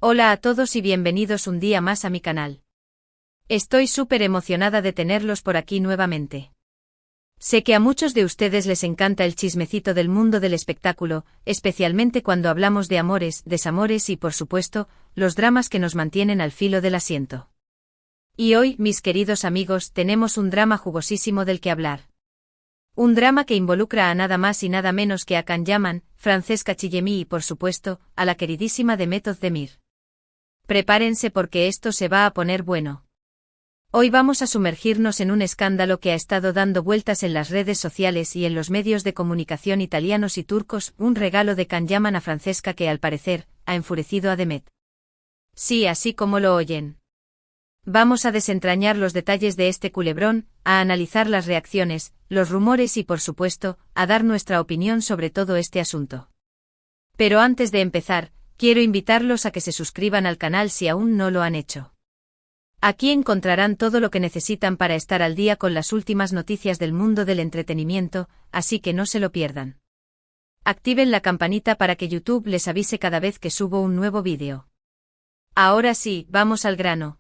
Hola a todos y bienvenidos un día más a mi canal. Estoy súper emocionada de tenerlos por aquí nuevamente. Sé que a muchos de ustedes les encanta el chismecito del mundo del espectáculo, especialmente cuando hablamos de amores, desamores y, por supuesto, los dramas que nos mantienen al filo del asiento. Y hoy, mis queridos amigos, tenemos un drama jugosísimo del que hablar. Un drama que involucra a nada más y nada menos que a Can Yaman, Francesca Chillemi y, por supuesto, a la queridísima Demet Özdemir. Prepárense porque esto se va a poner bueno. Hoy vamos a sumergirnos en un escándalo que ha estado dando vueltas en las redes sociales y en los medios de comunicación italianos y turcos, un regalo de Can Yaman a Francesca que, al parecer, ha enfurecido a Demet. Sí, así como lo oyen. Vamos a desentrañar los detalles de este culebrón, a analizar las reacciones, los rumores y, por supuesto, a dar nuestra opinión sobre todo este asunto. Pero antes de empezar, quiero invitarlos a que se suscriban al canal si aún no lo han hecho. Aquí encontrarán todo lo que necesitan para estar al día con las últimas noticias del mundo del entretenimiento, así que no se lo pierdan. Activen la campanita para que YouTube les avise cada vez que subo un nuevo vídeo. Ahora sí, vamos al grano.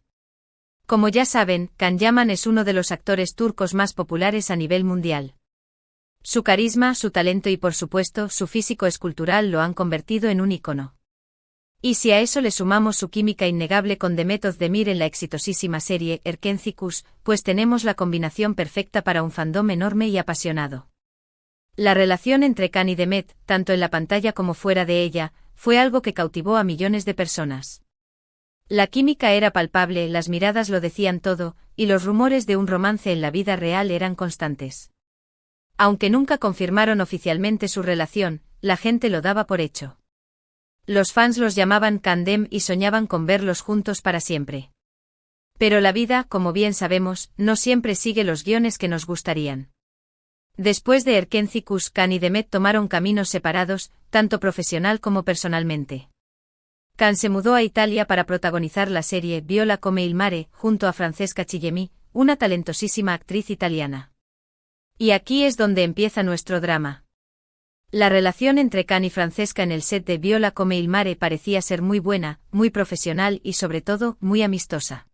Como ya saben, Can Yaman es uno de los actores turcos más populares a nivel mundial. Su carisma, su talento y por supuesto su físico escultural lo han convertido en un ícono. Y si a eso le sumamos su química innegable con Demet Özdemir en la exitosísima serie Erkencikus, pues tenemos la combinación perfecta para un fandom enorme y apasionado. La relación entre Can y Demet, tanto en la pantalla como fuera de ella, fue algo que cautivó a millones de personas. La química era palpable, las miradas lo decían todo, y los rumores de un romance en la vida real eran constantes. Aunque nunca confirmaron oficialmente su relación, la gente lo daba por hecho. Los fans los llamaban Candem y soñaban con verlos juntos para siempre. Pero la vida, como bien sabemos, no siempre sigue los guiones que nos gustarían. Después de Erkencikus, Can y Demet tomaron caminos separados, tanto profesional como personalmente. Can se mudó a Italia para protagonizar la serie Viola come il mare, junto a Francesca Chillemi, una talentosísima actriz italiana. Y aquí es donde empieza nuestro drama. La relación entre Can y Francesca en el set de Viola come il mare parecía ser muy buena, muy profesional y sobre todo, muy amistosa.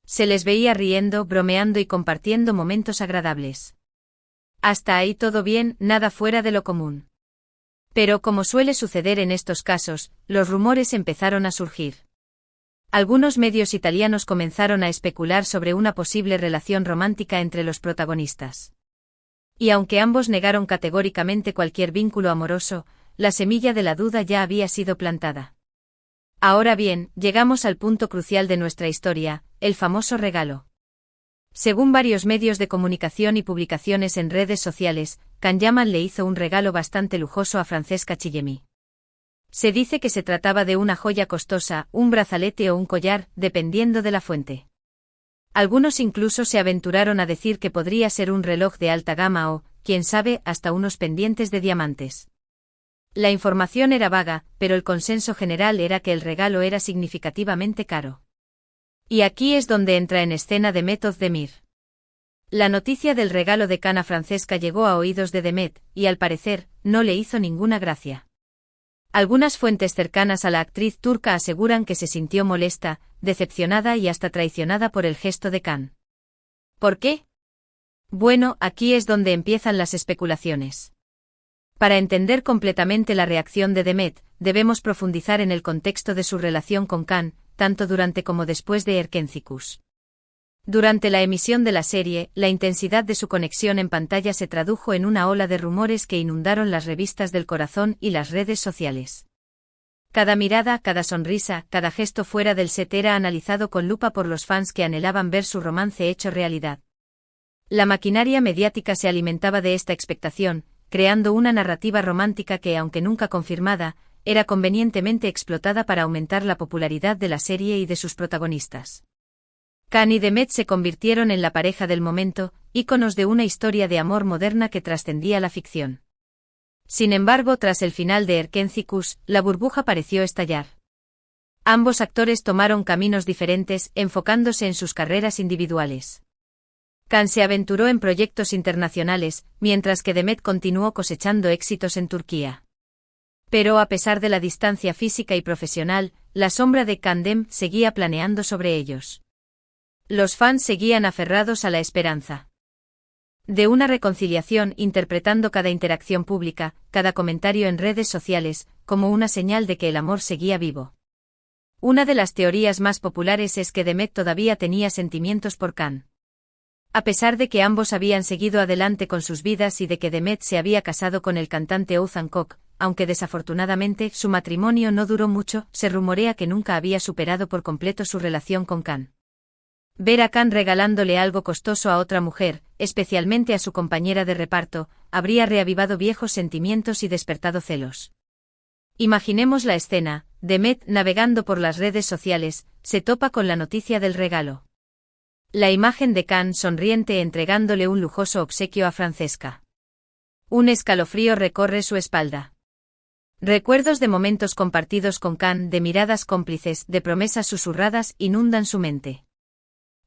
Se les veía riendo, bromeando y compartiendo momentos agradables. Hasta ahí todo bien, nada fuera de lo común. Pero como suele suceder en estos casos, los rumores empezaron a surgir. Algunos medios italianos comenzaron a especular sobre una posible relación romántica entre los protagonistas. Y aunque ambos negaron categóricamente cualquier vínculo amoroso, la semilla de la duda ya había sido plantada. Ahora bien, llegamos al punto crucial de nuestra historia, el famoso regalo. Según varios medios de comunicación y publicaciones en redes sociales, Can Yaman le hizo un regalo bastante lujoso a Francesca Chillemi. Se dice que se trataba de una joya costosa, un brazalete o un collar, dependiendo de la fuente. Algunos incluso se aventuraron a decir que podría ser un reloj de alta gama o, quién sabe, hasta unos pendientes de diamantes. La información era vaga, pero el consenso general era que el regalo era significativamente caro. Y aquí es donde entra en escena Demet Özdemir. La noticia del regalo de Can a Francesca llegó a oídos de Demet, y al parecer, no le hizo ninguna gracia. Algunas fuentes cercanas a la actriz turca aseguran que se sintió molesta, decepcionada y hasta traicionada por el gesto de Can. ¿Por qué? Bueno, aquí es donde empiezan las especulaciones. Para entender completamente la reacción de Demet, debemos profundizar en el contexto de su relación con Can, tanto durante como después de Erkencikus. Durante la emisión de la serie, la intensidad de su conexión en pantalla se tradujo en una ola de rumores que inundaron las revistas del corazón y las redes sociales. Cada mirada, cada sonrisa, cada gesto fuera del set era analizado con lupa por los fans que anhelaban ver su romance hecho realidad. La maquinaria mediática se alimentaba de esta expectación, creando una narrativa romántica que, aunque nunca confirmada, era convenientemente explotada para aumentar la popularidad de la serie y de sus protagonistas. Can y Demet se convirtieron en la pareja del momento, íconos de una historia de amor moderna que trascendía la ficción. Sin embargo, tras el final de Erkencikus, la burbuja pareció estallar. Ambos actores tomaron caminos diferentes, enfocándose en sus carreras individuales. Can se aventuró en proyectos internacionales, mientras que Demet continuó cosechando éxitos en Turquía. Pero a pesar de la distancia física y profesional, la sombra de Kandem seguía planeando sobre ellos. Los fans seguían aferrados a la esperanza de una reconciliación, interpretando cada interacción pública, cada comentario en redes sociales, como una señal de que el amor seguía vivo. Una de las teorías más populares es que Demet todavía tenía sentimientos por Can. A pesar de que ambos habían seguido adelante con sus vidas y de que Demet se había casado con el cantante Ouzhan Koc, aunque desafortunadamente su matrimonio no duró mucho, se rumorea que nunca había superado por completo su relación con Can. Ver a Can regalándole algo costoso a otra mujer, especialmente a su compañera de reparto, habría reavivado viejos sentimientos y despertado celos. Imaginemos la escena: Demet, navegando por las redes sociales, se topa con la noticia del regalo. La imagen de Can sonriente entregándole un lujoso obsequio a Francesca. Un escalofrío recorre su espalda. Recuerdos de momentos compartidos con Can, de miradas cómplices, de promesas susurradas, inundan su mente.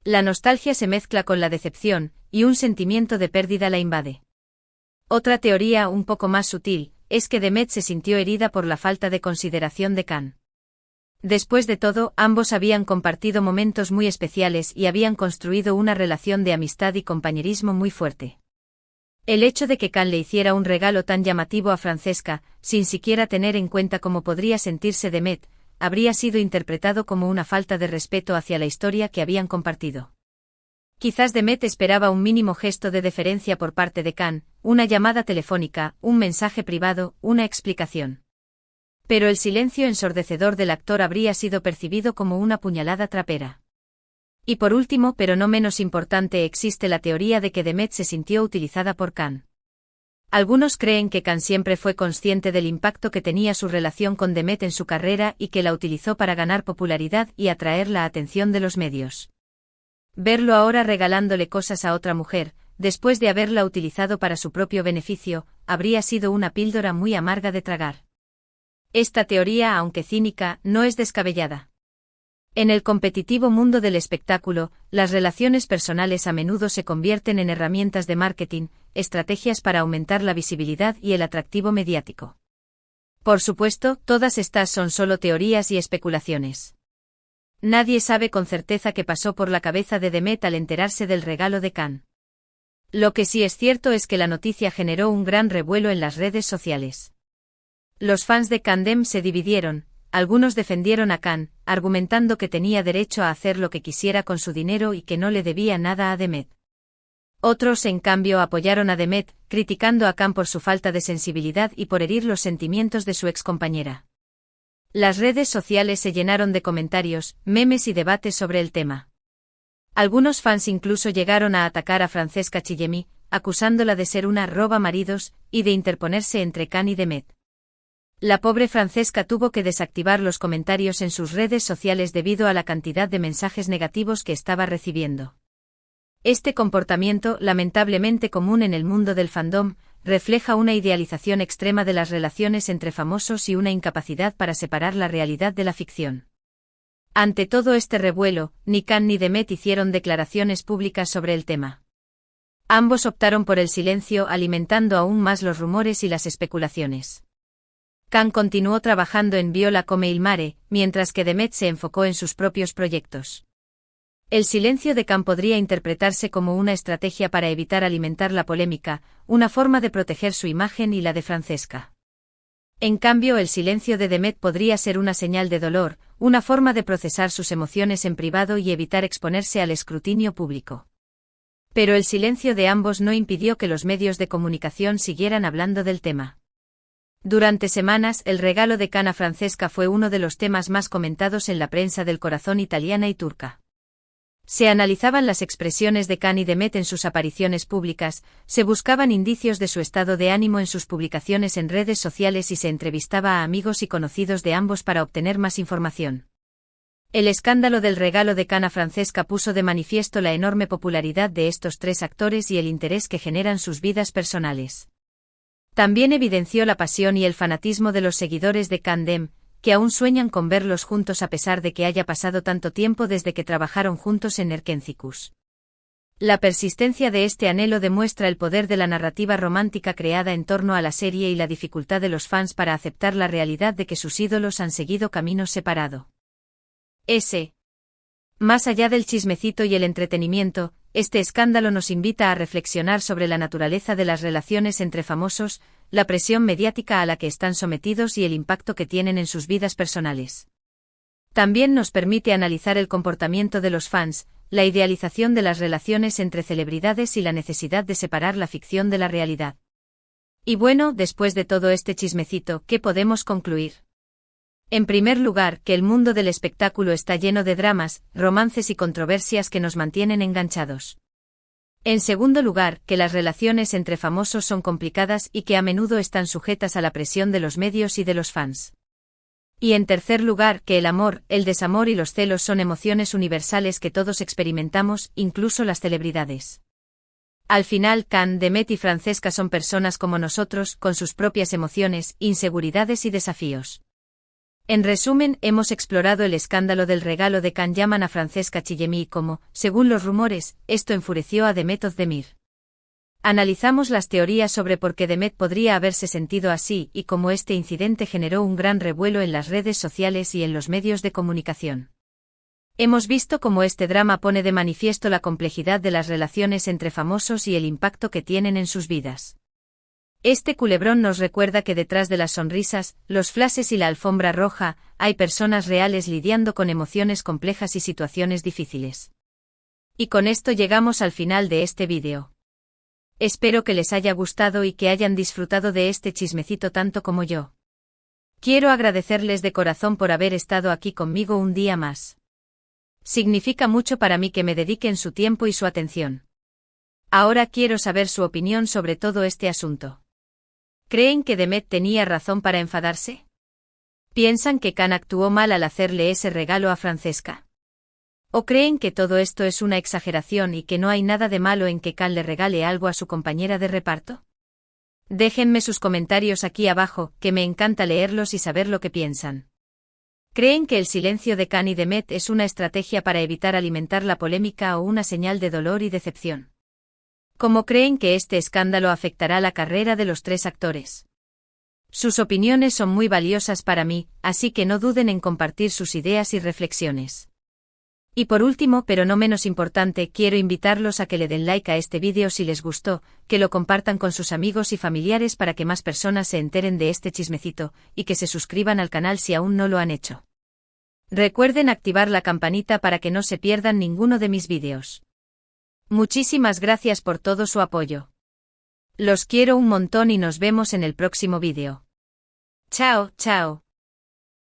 La nostalgia se mezcla con la decepción, y un sentimiento de pérdida la invade. Otra teoría, un poco más sutil, es que Demet se sintió herida por la falta de consideración de Can. Después de todo, ambos habían compartido momentos muy especiales y habían construido una relación de amistad y compañerismo muy fuerte. El hecho de que Can le hiciera un regalo tan llamativo a Francesca, sin siquiera tener en cuenta cómo podría sentirse Demet, habría sido interpretado como una falta de respeto hacia la historia que habían compartido. Quizás Demet esperaba un mínimo gesto de deferencia por parte de Can, una llamada telefónica, un mensaje privado, una explicación. Pero el silencio ensordecedor del actor habría sido percibido como una puñalada trapera. Y por último, pero no menos importante, existe la teoría de que Demet se sintió utilizada por Can. Algunos creen que Can siempre fue consciente del impacto que tenía su relación con Demet en su carrera y que la utilizó para ganar popularidad y atraer la atención de los medios. Verlo ahora regalándole cosas a otra mujer, después de haberla utilizado para su propio beneficio, habría sido una píldora muy amarga de tragar. Esta teoría, aunque cínica, no es descabellada. En el competitivo mundo del espectáculo, las relaciones personales a menudo se convierten en herramientas de marketing, estrategias para aumentar la visibilidad y el atractivo mediático. Por supuesto, todas estas son solo teorías y especulaciones. Nadie sabe con certeza qué pasó por la cabeza de Demet al enterarse del regalo de Can. Lo que sí es cierto es que la noticia generó un gran revuelo en las redes sociales. Los fans de Kandem se dividieron. Algunos defendieron a Can, argumentando que tenía derecho a hacer lo que quisiera con su dinero y que no le debía nada a Demet. Otros, en cambio, apoyaron a Demet, criticando a Can por su falta de sensibilidad y por herir los sentimientos de su excompañera. Las redes sociales se llenaron de comentarios, memes y debates sobre el tema. Algunos fans incluso llegaron a atacar a Francesca Chillemi, acusándola de ser una roba maridos y de interponerse entre Can y Demet. La pobre Francesca tuvo que desactivar los comentarios en sus redes sociales debido a la cantidad de mensajes negativos que estaba recibiendo. Este comportamiento, lamentablemente común en el mundo del fandom, refleja una idealización extrema de las relaciones entre famosos y una incapacidad para separar la realidad de la ficción. Ante todo este revuelo, ni Can ni Demet hicieron declaraciones públicas sobre el tema. Ambos optaron por el silencio, alimentando aún más los rumores y las especulaciones. Can continuó trabajando en Viola come il mare, mientras que Demet se enfocó en sus propios proyectos. El silencio de Can podría interpretarse como una estrategia para evitar alimentar la polémica, una forma de proteger su imagen y la de Francesca. En cambio, el silencio de Demet podría ser una señal de dolor, una forma de procesar sus emociones en privado y evitar exponerse al escrutinio público. Pero el silencio de ambos no impidió que los medios de comunicación siguieran hablando del tema. Durante semanas, el regalo de Can a Francesca fue uno de los temas más comentados en la prensa del corazón italiana y turca. Se analizaban las expresiones de Can y Demet en sus apariciones públicas, se buscaban indicios de su estado de ánimo en sus publicaciones en redes sociales y se entrevistaba a amigos y conocidos de ambos para obtener más información. El escándalo del regalo de Can a Francesca puso de manifiesto la enorme popularidad de estos tres actores y el interés que generan sus vidas personales. También evidenció la pasión y el fanatismo de los seguidores de Kandem, que aún sueñan con verlos juntos a pesar de que haya pasado tanto tiempo desde que trabajaron juntos en Erkencikus. La persistencia de este anhelo demuestra el poder de la narrativa romántica creada en torno a la serie y la dificultad de los fans para aceptar la realidad de que sus ídolos han seguido caminos separados. Más allá del chismecito y el entretenimiento, este escándalo nos invita a reflexionar sobre la naturaleza de las relaciones entre famosos, la presión mediática a la que están sometidos y el impacto que tienen en sus vidas personales. También nos permite analizar el comportamiento de los fans, la idealización de las relaciones entre celebridades y la necesidad de separar la ficción de la realidad. Y bueno, después de todo este chismecito, ¿qué podemos concluir? En primer lugar, que el mundo del espectáculo está lleno de dramas, romances y controversias que nos mantienen enganchados. En segundo lugar, que las relaciones entre famosos son complicadas y que a menudo están sujetas a la presión de los medios y de los fans. Y en tercer lugar, que el amor, el desamor y los celos son emociones universales que todos experimentamos, incluso las celebridades. Al final, Can, Demet y Francesca son personas como nosotros, con sus propias emociones, inseguridades y desafíos. En resumen, hemos explorado el escándalo del regalo de Can. Llaman a Francesca Chillemi como, según los rumores, esto enfureció a Demet Özdemir. Analizamos las teorías sobre por qué Demet podría haberse sentido así y cómo este incidente generó un gran revuelo en las redes sociales y en los medios de comunicación. Hemos visto cómo este drama pone de manifiesto la complejidad de las relaciones entre famosos y el impacto que tienen en sus vidas. Este culebrón nos recuerda que detrás de las sonrisas, los flashes y la alfombra roja, hay personas reales lidiando con emociones complejas y situaciones difíciles. Y con esto llegamos al final de este vídeo. Espero que les haya gustado y que hayan disfrutado de este chismecito tanto como yo. Quiero agradecerles de corazón por haber estado aquí conmigo un día más. Significa mucho para mí que me dediquen su tiempo y su atención. Ahora quiero saber su opinión sobre todo este asunto. ¿Creen que Demet tenía razón para enfadarse? ¿Piensan que Can actuó mal al hacerle ese regalo a Francesca? ¿O creen que todo esto es una exageración y que no hay nada de malo en que Can le regale algo a su compañera de reparto? Déjenme sus comentarios aquí abajo, que me encanta leerlos y saber lo que piensan. ¿Creen que el silencio de Can y Demet es una estrategia para evitar alimentar la polémica o una señal de dolor y decepción? ¿Cómo creen que este escándalo afectará la carrera de los tres actores? Sus opiniones son muy valiosas para mí, así que no duden en compartir sus ideas y reflexiones. Y por último, pero no menos importante, quiero invitarlos a que le den like a este vídeo si les gustó, que lo compartan con sus amigos y familiares para que más personas se enteren de este chismecito, y que se suscriban al canal si aún no lo han hecho. Recuerden activar la campanita para que no se pierdan ninguno de mis vídeos. Muchísimas gracias por todo su apoyo. Los quiero un montón y nos vemos en el próximo vídeo. Chao, chao.